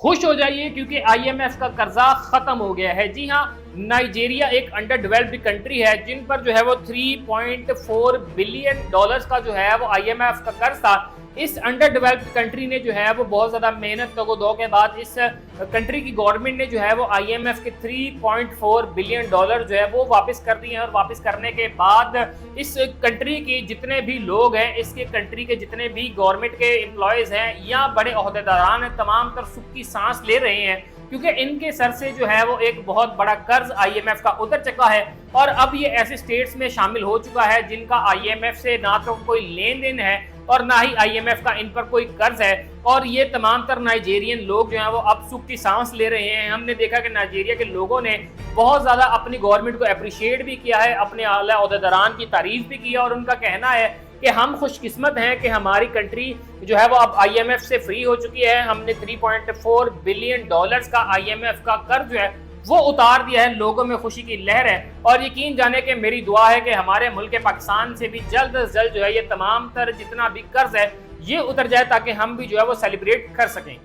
खुश हो जाइए क्योंकि आईएमएफ का कर्जा खत्म हो गया है। जी हाँ, नाइजीरिया एक अंडर डेवलप्ड कंट्री है जिन पर जो है वो 3.4 बिलियन डॉलर्स का जो है वो आईएमएफ का कर्ज था। इस अंडर डेवलप्ड कंट्री ने जो है वो बहुत ज्यादा मेहनत दो के बाद इस कंट्री की गवर्नमेंट ने जो है वो आईएमएफ के 3.4 बिलियन डॉलर जो है वो वापस कर दिए हैं। और वापस करने के बाद इस कंट्री के जितने भी लोग हैं, इसके कंट्री के जितने भी गवर्नमेंट के एम्प्लॉयज हैं या बड़े अहदेदारान हैं, तमाम तर सुख की सांस ले रहे हैं क्योंकि इनके सर से जो है वो एक बहुत बड़ा कर्ज आईएमएफ का उतर चुका है। और अब ये ऐसे स्टेट्स में शामिल हो चुका है जिनका आईएमएफ से ना तो कोई लेन देन है और ना ही आईएमएफ का इन पर कोई कर्ज है। और ये तमाम तर नाइजीरियन लोग जो हैं वो अब सुख की सांस ले रहे हैं। हमने देखा कि नाइजीरिया के लोगों ने बहुत ज़्यादा अपनी गवर्नमेंट को अप्रिशिएट भी किया है, अपने आला ओहदेदारान की तारीफ भी की है और उनका कहना है कि हम खुशकिस्मत हैं कि हमारी कंट्री जो है वो अब आईएमएफ से फ्री हो चुकी है। हमने 3.4 बिलियन डॉलर्स का आईएमएफ का कर्ज जो है वो उतार दिया है। लोगों में खुशी की लहर है और यकीन जाने के मेरी दुआ है कि हमारे मुल्क पाकिस्तान से भी जल्द से जल्द जो है ये तमाम तर जितना भी कर्ज है ये उतर जाए ताकि हम भी जो है वो सेलिब्रेट कर सकें।